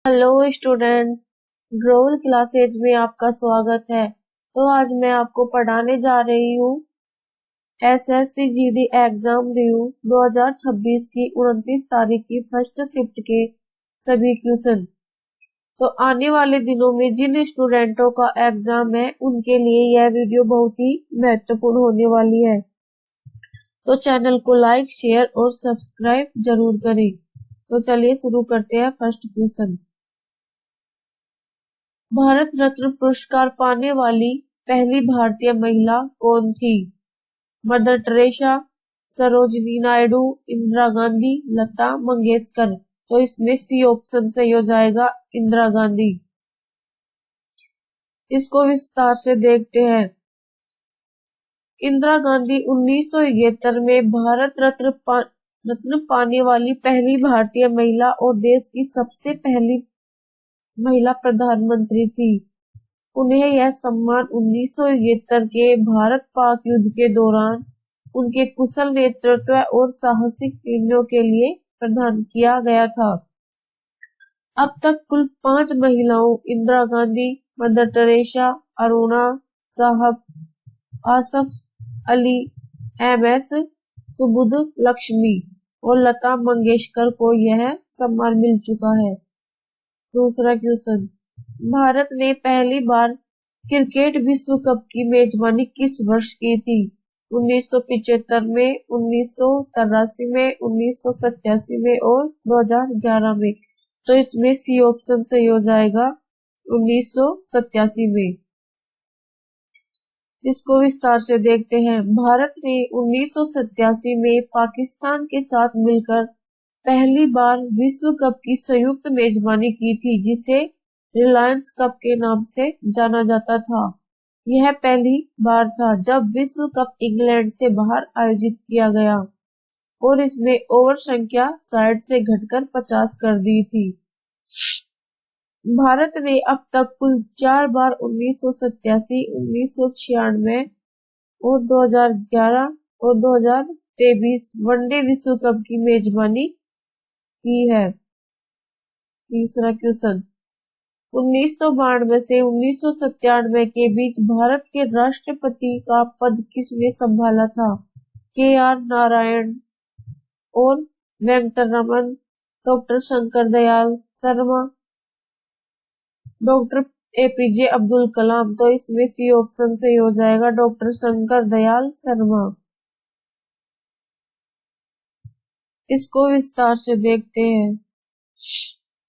Hello student, growl classes में आपका स्वागत है। तो आज मैं आपको पढ़ाने जा रही हूँ एसएससी जीडी एग्जाम रिव्यू 2026 की 29 तारीख की फर्स्ट शिफ्ट के सभी क्वेश्चन। तो आने वाले दिनों में जिन स्टूडेंटों का एग्जाम है उनके लिए यह वीडियो बहुत ही महत्वपूर्ण होने वाली है। तो चैनल को लाइक, शेयर और सब्सक्राइब जरूर करें। तो चलिए शुरू करते हैं फर्स्ट क्वेश्चन। भारत रत्न पुरस्कार पाने वाली पहली भारतीय महिला कौन थी? Mother Teresa, Sarojini Naidu, Indira Gandhi, Lata Mangeshkar. तो इसमें सी ऑप्शन सही हो जाएगा, इंदिरा गांधी। इसको विस्तार से देखते हैं। इंदिरा गांधी 1971 में भारत रत्न पाने वाली पहली भारतीय महिला और देश की सबसे पहली महिला प्रधानमंत्री थी। उन्हें यह सम्मान 1971 के भारत पाक युद्ध के दौरान उनके कुशल नेतृत्व और साहसिक निर्णयों के लिए प्रदान किया गया था। अब तक कुल 5 महिलाओं इंदिरा गांधी, मदर टेरेसा, अरुणा साहब, आसफ अली, एमएस सुबुधलक्ष्मी और लता मंगेशकर को यह सम्मान मिल चुका है। दूसरा क्वेश्चन, भारत ने पहली बार क्रिकेट विश्व कप की मेजबानी किस वर्ष की थी? 1975 में, 1983 में, 1987 में और 2011 में। तो इसमें सी ऑप्शन सही हो जाएगा, 1987 में। इसको विस्तार से देखते हैं। भारत ने 1987 में पाकिस्तान के साथ मिलकर पहली बार विश्व कप की संयुक्त मेजबानी की थी, जिसे रिलायंस कप के नाम से जाना जाता था। यह पहली बार था जब विश्व कप इंग्लैंड से बाहर आयोजित किया गया और इसमें ओवर संख्या 60 से घटकर 50 कर दी थी। भारत ने अब तक कुल 4 बार 1987, 1996 और 2011 और 2023 वनडे विश्व कप की मेजबानी की है। तीसरा क्वेश्चन, 1992 से 1997 के बीच भारत के राष्ट्रपति का पद किसने संभाला था? के.आर. नारायण और Venkataraman, doctor Shankar Dayal Sharma, doctor APJ Abdul Kalam. तो इसमें सी ऑप्शन सही हो जाएगा, डॉक्टर शंकर दयाल शर्मा। इसको विस्तार से देखते हैं।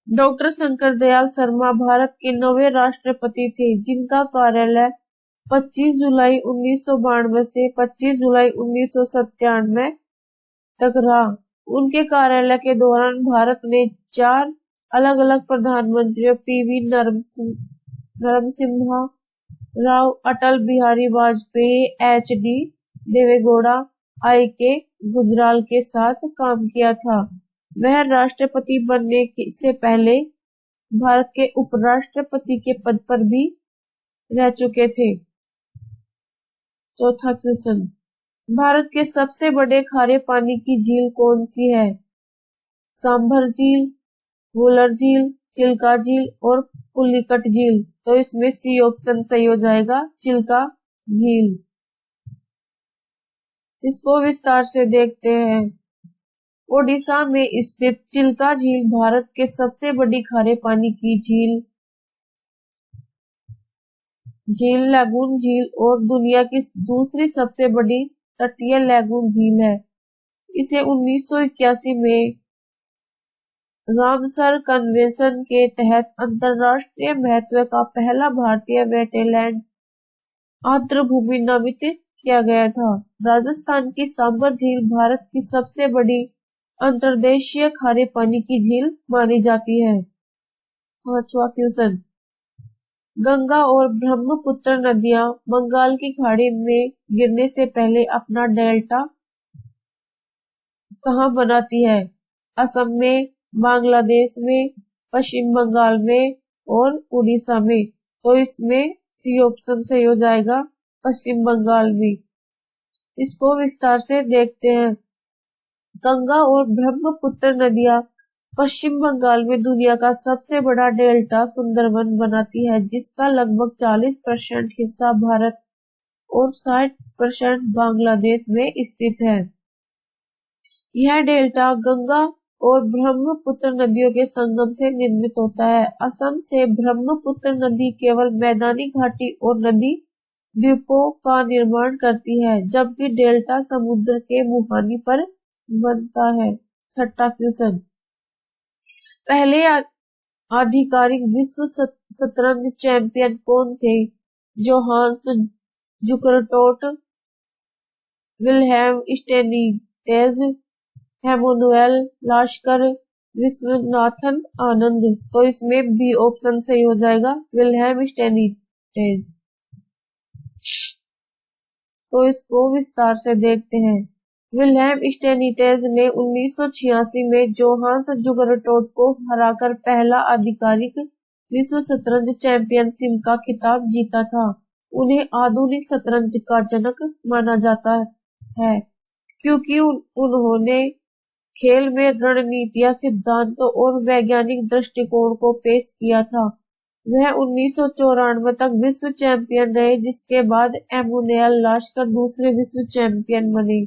डॉक्टर शंकर दयाल शर्मा भारत के 9वें राष्ट्रपति थे, जिनका कार्यालय 25 जुलाई 1992 से 25 जुलाई 1997 तक रहा। उनके कार्यालय के दौरान भारत ने 4 अलग अलग प्रधानमंत्रियों PV Narasimha Rao, Atal Bihari Vajpayee, HD. Deve Gowda, IK. Gujral के साथ काम किया था। वह राष्ट्रपति बनने से पहले भारत के उपराष्ट्रपति के पद पर भी रह चुके थे। चौथा क्वेश्चन, भारत के सबसे बड़े खारे पानी की झील कौन सी है? सांभर झील, वुलर झील, चिल्का झील और पुलिकट झील। तो इसमें सी ऑप्शन सही हो जाएगा, चिल्का झील। इसको विस्तार से देखते हैं। ओडिशा में स्थित चिल्का झील भारत के सबसे बड़ी खारे पानी की झील लैगून झील और दुनिया की दूसरी सबसे बड़ी तटीय लैगून झील है। इसे 1981 में रामसर कन्वेंशन के तहत अंतरराष्ट्रीय महत्व का पहला भारतीय वेटलैंड आर्द्रभूमि नामित किया गया था। राजस्थान की सांभर झील भारत की सबसे बड़ी अंतर्देशीय खारे पानी की झील मानी जाती है। पांचवा क्वेश्चन, गंगा और ब्रह्मपुत्र नदियां बंगाल की खाड़ी में गिरने से पहले अपना डेल्टा कहाँ बनाती है? असम में, बांग्लादेश में, पश्चिम बंगाल में और उड़ीसा में। तो इसमें सी ऑप्शन सही हो जाएगा, पश्चिम बंगाल में। इसको विस्तार से देखते हैं। गंगा और ब्रह्मपुत्र नदियां पश्चिम बंगाल में दुनिया का सबसे बड़ा डेल्टा सुंदरवन बनाती है, जिसका लगभग 40% हिस्सा भारत और 60% बांग्लादेश में स्थित है। यह डेल्टा गंगा और ब्रह्मपुत्र नदियों के संगम से निर्मित होता है। असम से ब्रह्मपुत्र नदी केवल मैदानी घाटी और नदी द्वीपों का निर्माण करती है, जबकि डेल्टा समुद्र के मुहाने पर बनता है। छठा क्वेश्चन, पहले आधिकारिक विश्व शतरंज चैंपियन कौन थे? Johannes जुकरटोट, Wilhelm स्टेनिटेज, हेमनुएल लाश्कर, Viswanathan Anand. तो इसमें बी ऑप्शन सही हो जाएगा, विल्हेम स्टेनिटेज। तो इसको विस्तार से देखते हैं। विल्हेम स्टेनिटेज ने 1986 में जोहान्स जुगरटोट को हराकर पहला आधिकारिक विश्व शतरंज चैंपियनशिप का खिताब जीता था। उन्हें आधुनिक शतरंज का जनक माना जाता है, क्योंकि उन्होंने खेल में रणनीतियां, सिद्धांतों और वैज्ञानिक दृष्टिकोण को पेश किया था। वह 1994 तक विश्व चैंपियन रहे, जिसके बाद एमुनेल लाश्कर दूसरे विश्व चैंपियन बने।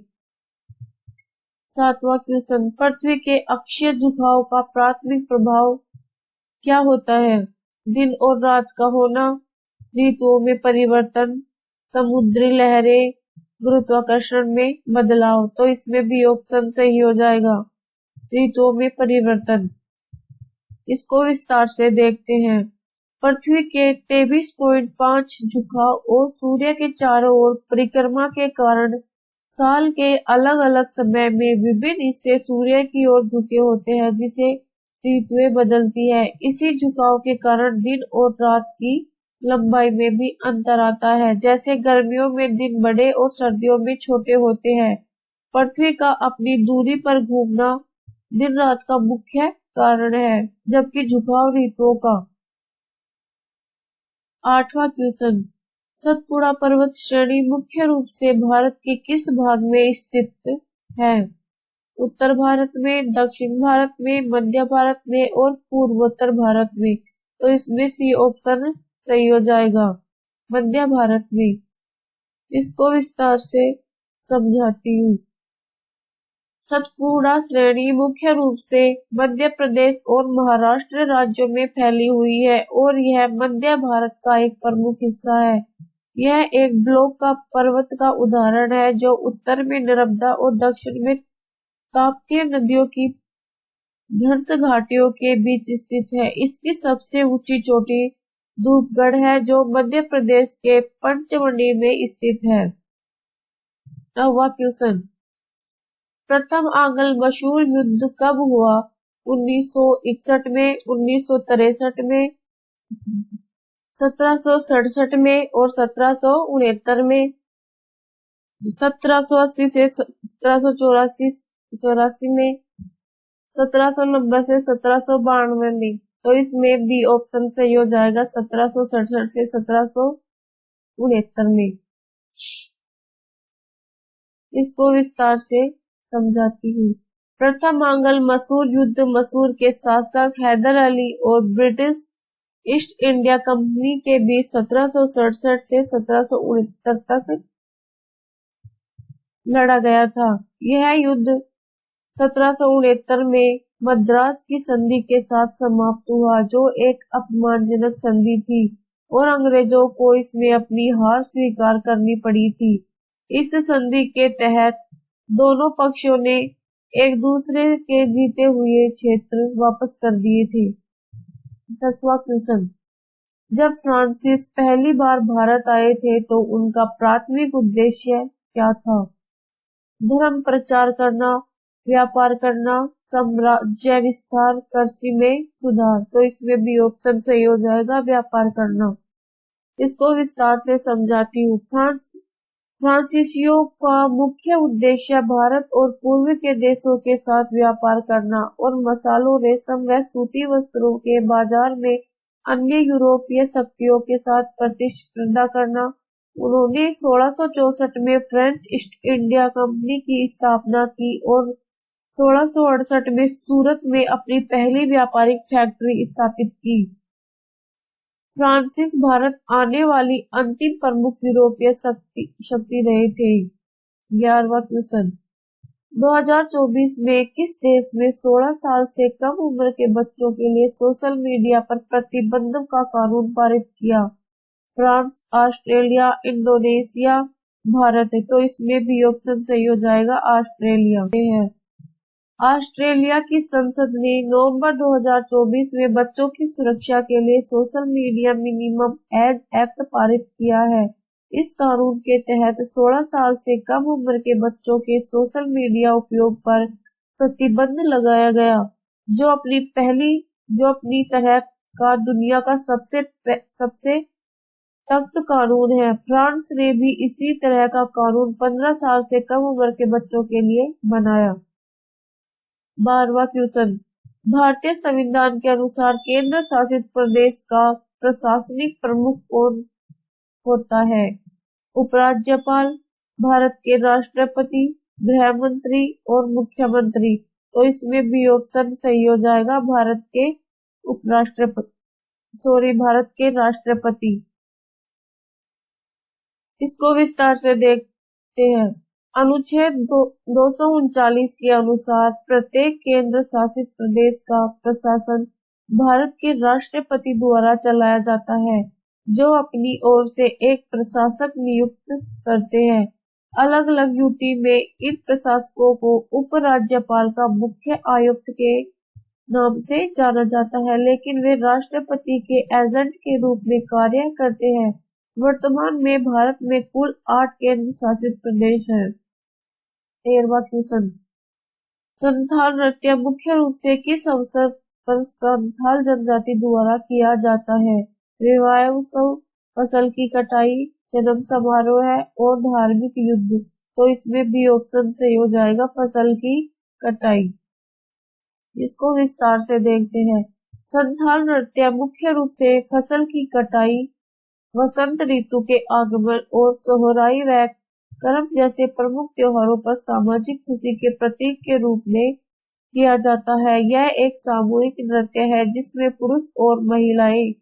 सातवां क्वेश्चन, पृथ्वी के अक्षीय झुकाव का प्राथमिक प्रभाव क्या होता है? दिन और रात का होना, ऋतुओं में परिवर्तन, समुद्री लहरें, गुरुत्वाकर्षण में बदलाव। तो इसमें भी ऑप्शन सही हो जाएगा, ऋतुओं में परिवर्तन। इसको विस्तार से देखते हैं। पृथ्वी के 23.5 झुकाव और सूर्य के चारों ओर परिक्रमा के कारण साल के अलग अलग समय में विभिन्न हिस्से सूर्य की ओर झुके होते हैं, जिसे ऋतुएं बदलती है। इसी झुकाव के कारण दिन और रात की लंबाई में भी अंतर आता है, जैसे गर्मियों में दिन बड़े और सर्दियों में छोटे होते हैं। पृथ्वी का अपनी दूरी पर घूमना दिन रात का मुख्य कारण है, जबकि झुकाव ऋतुओं का। आठवां क्वेश्चन, सतपुड़ा पर्वत श्रेणी मुख्य रूप से भारत के किस भाग में स्थित है? उत्तर भारत में, दक्षिण भारत में, मध्य भारत में और पूर्वोत्तर भारत में। तो इसमें सी ऑप्शन सही हो जाएगा, मध्य भारत में। इसको विस्तार से समझाती हूँ। सतपुड़ा श्रेणी मुख्य रूप से मध्य प्रदेश और महाराष्ट्र राज्यों में फैली हुई है और यह मध्य भारत का एक प्रमुख हिस्सा है। यह एक ब्लॉक का पर्वत का उदाहरण है, जो उत्तर में नर्मदा और दक्षिण में ताप्ती नदियों की भ्रंश घाटियों के बीच स्थित है। इसकी सबसे ऊंची चोटी धूपगढ़ है, जो मध्य प्रदेश के पंचमढ़ी में स्थित है। नौवां क्वेश्चन, प्रथम आंग्ल मसूर युद्ध कब हुआ? 1961 में, 1963 में, 1767 में और 1769 में। 1780 से 1784 में, 1790 से 1792 में। तो इसमें बी ऑप्शन सही हो जाएगा, 1767 से 1769 में। इसको विस्तार से समझाती हूँ। प्रथम आंग्ल मसूर युद्ध मसूर के शासक हैदर अली और ब्रिटिश ईस्ट इंडिया कंपनी के बीच 1767 से 1769 तक लड़ा गया था। यह युद्ध 1769 में मद्रास की संधि के साथ समाप्त हुआ, जो एक अपमानजनक संधि थी और अंग्रेजों को इसमें अपनी हार स्वीकार करनी पड़ी थी। इस संधि के तहत दोनों पक्षों ने एक दूसरे के जीते हुए क्षेत्र वापस कर दिए थे। 10वां क्वेश्चन, जब फ्रांसीसी पहली बार भारत आए थे तो उनका प्राथमिक उद्देश्य क्या था? धर्म प्रचार करना, व्यापार करना, साम्राज्य विस्तार, कृषि में सुधार। तो इसमें भी ऑप्शन सही हो जाएगा, व्यापार करना। इसको विस्तार से समझाती हूँ। फ्रांसीसियों का मुख्य उद्देश्य भारत और पूर्व के देशों के साथ व्यापार करना और मसालों, रेशम व सूती वस्त्रों के बाजार में अन्य यूरोपीय शक्तियों के साथ प्रतिस्पर्धा करना। उन्होंने 1664 में फ्रेंच ईस्ट इंडिया कंपनी की स्थापना की और 1668 में सूरत में अपनी पहली व्यापारिक फैक्ट्री स्थापित की। फ्रांसीसी भारत आने वाली अंतिम प्रमुख यूरोपीय शक्ति रहे थे। 11वां क्वेश्चन, 2024 में किस देश में 16 साल से कम उम्र के बच्चों के लिए सोशल मीडिया पर प्रतिबंध का कानून पारित किया? फ्रांस, ऑस्ट्रेलिया, इंडोनेशिया, भारत है। तो इसमें भी ऑप्शन सही हो जाएगा, ऑस्ट्रेलिया है। ऑस्ट्रेलिया की संसद ने नवंबर 2024 में बच्चों की सुरक्षा के लिए social media minimum age act पारित किया है। इस कानून के तहत 16 साल से कम उम्र के बच्चों के सोशल मीडिया उपयोग पर प्रतिबंध लगाया गया, जो अपनी तरह का दुनिया का सबसे सख्त कानून है। फ्रांस ने भी इसी तरह का कानून 15 साल से कम उम्र के बच्चों के लिए बनाया। 12वां क्वेश्चन, भारतीय संविधान के अनुसार केंद्र शासित प्रदेश का प्रशासनिक प्रमुख कौन होता है? उपराज्यपाल, भारत के राष्ट्रपति, गृह मंत्री और मुख्यमंत्री। तो इसमें भी ऑप्शन सही हो जाएगा, भारत के राष्ट्रपति। इसको विस्तार से देखते हैं। अनुच्छेद 239 के अनुसार प्रत्येक केंद्र शासित प्रदेश का प्रशासन भारत के राष्ट्रपति द्वारा चलाया जाता है, जो अपनी ओर से एक प्रशासक नियुक्त करते हैं। अलग अलग यूटी में इन प्रशासकों को उपराज्यपाल का मुख्य आयुक्त के नाम से जाना जाता है, लेकिन वे राष्ट्रपति के एजेंट के रूप में कार्य करते हैं। वर्तमान में भारत में कुल 8 केंद्र शासित प्रदेश हैं। 13वां क्वेश्चन, संथाल नृत्य मुख्य रूप से किस अवसर पर संथाल जनजाति द्वारा किया जाता है? विवाह उत्सव, फसल की कटाई, जन्म समारोह है और धार्मिक युद्ध। तो इसमें भी ऑप्शन सही हो जाएगा, फसल की कटाई। इसको विस्तार से देखते हैं। संथाल नृत्य मुख्य रूप से फसल की कटाई, वसंत ऋतु के आगमन और सोहराई व करम जैसे प्रमुख त्योहारों पर सामाजिक खुशी के प्रतीक के रूप में किया जाता है। यह एक सामूहिक नृत्य है जिसमें पुरुष और महिलाएं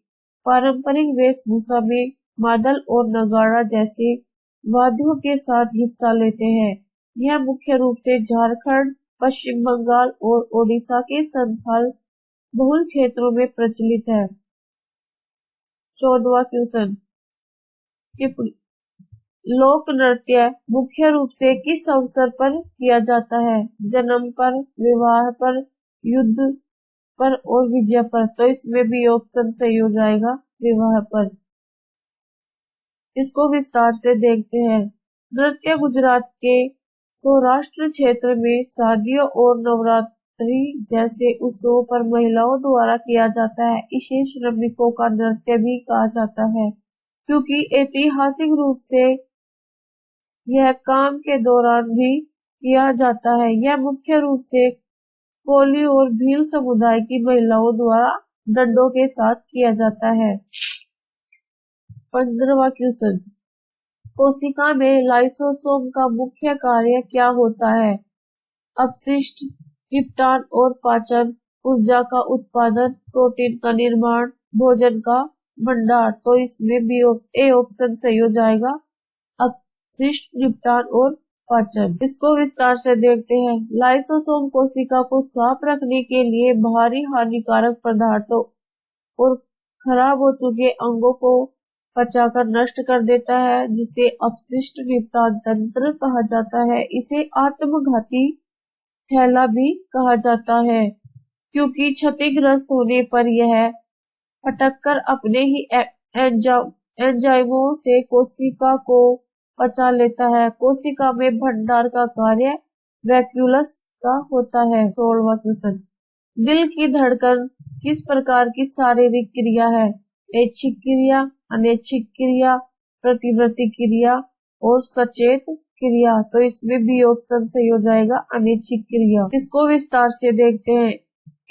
पारंपरिक वेशभूषा में मादल और नगाड़ा जैसे वाद्यों के साथ हिस्सा लेते हैं। यह मुख्य रूप से झारखंड, पश्चिम बंगाल और ओडिशा के संथाल बहुल क्षेत्रों में प्रचलित है। 14वां क्वेश्चन, लोक नृत्य मुख्य रूप से किस अवसर पर किया जाता है? जन्म पर, विवाह पर, युद्ध पर और विजय पर। तो इसमें भी ऑप्शन सही हो जाएगा, विवाह पर। इसको विस्तार से देखते हैं। नृत्य गुजरात के सौराष्ट्र क्षेत्र में शादियों और नवरात्रि जैसे उत्सवों पर महिलाओं द्वारा किया जाता है। इसे श्रमिकों का नृत्य भी कहा जाता है, क्योंकि ऐतिहासिक रूप से यह काम के दौरान भी किया जाता है। यह मुख्य रूप से कोली और भील समुदाय की महिलाओं द्वारा डंडों के साथ किया जाता है। 15वां क्वेश्चन, कोशिका में लाइसोसोम का मुख्य कार्य क्या होता है? अपशिष्ट, निपटान और पाचन, ऊर्जा का उत्पादन, प्रोटीन का निर्माण, भोजन का भंडार। तो इसमें भी ए ऑप्शन सही हो जाएगा, अपशिष्ट, निपटान और पाचन। इसको विस्तार से देखते हैं। लाइसोसोम कोशिका को साफ रखने के लिए बाहरी हानिकारक पदार्थों और खराब हो चुके अंगों को पचाकर नष्ट कर देता है, जिसे अपशिष्ट निपटान तंत्र कहा जाता है। इसे आत्मघाती थैला भी कहा जाता है, क्योंकि क्षतिग्रस्त होने पर यह फटककर अपने ही एंजाइमों से कोशिका को पचा लेता है। कोशिका में भंडार का कार्य वैक्यूलस का होता है। 16वां क्वेश्चन, दिल की धड़कन किस प्रकार की शारीरिक क्रिया है? ऐच्छिक क्रिया, अनैच्छिक क्रिया, प्रतिवर्ती क्रिया और सचेत क्रिया। तो इसमें भी ऑप्शन सही हो जाएगा, अनैच्छिक क्रिया। इसको विस्तार से देखते हैं।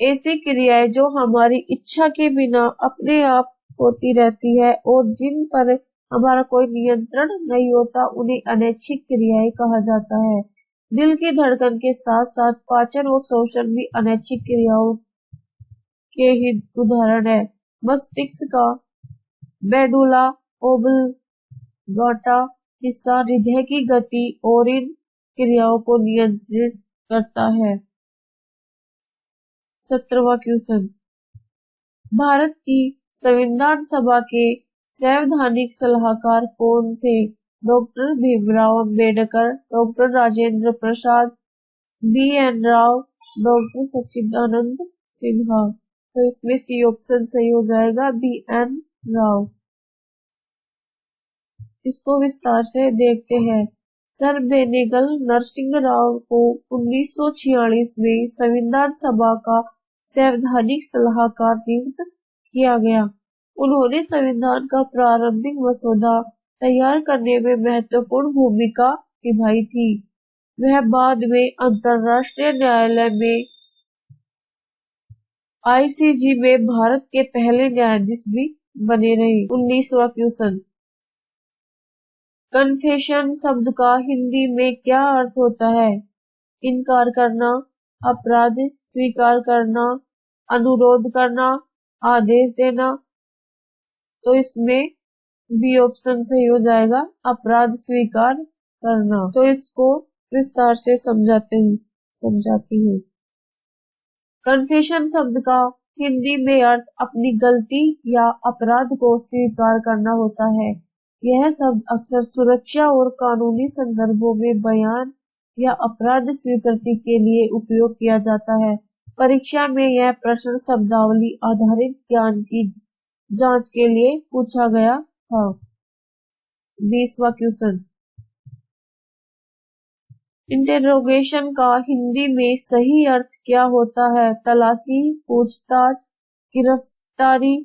ऐसी क्रियाएं जो हमारी इच्छा के बिना अपने आप होती रहती है और जिन पर हमारा कोई नियंत्रण नहीं होता, उन्हें अनैच्छिक क्रियाएं कहा जाता है। दिल की धड़कन के साथ साथ पाचन और शोषण भी अनैच्छिक क्रियाओं के ही उदाहरण है। मस्तिष्क का मेडुला ओब्लंगाटा हिस्सा हृदय की गति और इन क्रियाओं को नियंत्रित करता है। 17वां क्वेश्चन, भारत की संविधान सभा के संवैधानिक सलाहकार कौन थे? Doctor Bhimrao Ambedkar, doctor Rajendra Prasad, B.N. Rao, doctor सच्चिदानंद सिन्हा। तो इसमें सी ऑप्शन सही हो जाएगा, B.N. राव। इसको विस्तार से देखते हैं। सर बेनेगल नरसिंह राव को 1946 में संविधान सभा का संवैधानिक सलाहकार नियुक्त किया गया। उन्होंने संविधान का प्रारंभिक मसौदा तैयार करने में महत्वपूर्ण भूमिका निभाई थी। वह बाद में अंतर्राष्ट्रीय न्यायालय में ICJ में भारत के पहले न्यायाधीश भी बने रहे। 19वां क्वेश्चन, कन्फेशन शब्द का हिंदी में क्या अर्थ होता है? इनकार करना, अपराध स्वीकार करना, अनुरोध करना, आदेश देना। तो इसमें बी ऑप्शन सही हो जाएगा, अपराध स्वीकार करना। तो इसको विस्तार से समझाती हूँ। कन्फेशन शब्द का हिंदी में अर्थ अपनी गलती या अपराध को स्वीकार करना होता है। यह शब्द अक्सर सुरक्षा और कानूनी संदर्भों में बयान या अपराध स्वीकृति के लिए उपयोग किया जाता है। परीक्षा में यह प्रश्न शब्दावली आधारित ज्ञान की जांच के लिए पूछा गया था। 20वां क्वेश्चन, इंटेरोगेशन का हिंदी में सही अर्थ क्या होता है? तलाशी, पूछताछ, गिरफ्तारी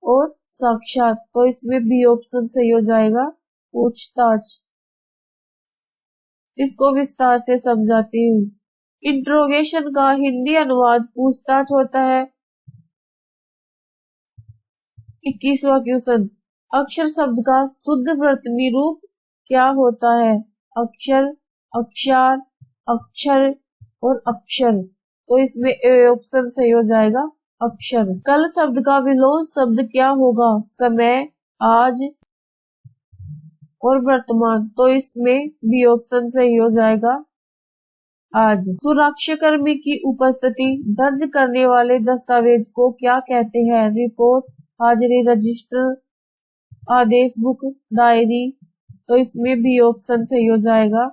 और साक्षात। तो इसमें बी ऑप्शन सही हो जाएगा, पूछताछ। इसको विस्तार से समझाती हूँ। इंट्रोगेशन का हिंदी अनुवाद पूछताछ होता है। 21वां क्वेश्चन, अक्षर शब्द का शुद्ध वर्तनी रूप क्या होता है? अक्षर, अक्षर, अक्षर और अक्षर। तो इसमें ए ऑप्शन सही हो जाएगा, अक्षर। कल शब्द का विलोम शब्द क्या होगा? समय, आज और वर्तमान। तो इसमें बी ऑप्शन सही हो जाएगा, आज। सुरक्षाकर्मी की उपस्थिति दर्ज करने वाले दस्तावेज को क्या कहते हैं? रिपोर्ट, हाजिरी रजिस्टर, आदेश बुक, डायरी। तो इसमें बी ऑप्शन सही हो जाएगा,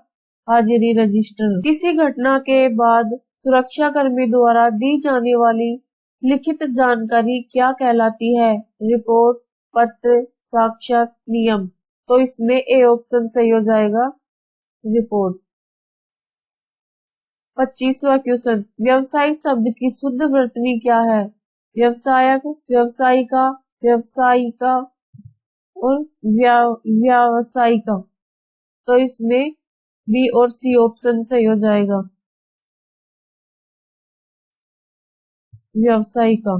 हाजिरी रजिस्टर। किसी घटना के बाद सुरक्षाकर्मी द्वारा दी जाने वाली लिखित जानकारी क्या कहलाती है? रिपोर्ट, पत्र, साक्ष्य, नियम। तो इसमें ए ऑप्शन सही हो जाएगा, रिपोर्ट। 25वां क्वेश्चन, व्यवसायिक शब्द की शुद्ध वर्तनी क्या है? व्यवसायक, व्यवसायिका, व्यवसायिका और व्यावसायिका। तो इसमें बी और सी ऑप्शन सही हो जाएगा, व्यावसायिका।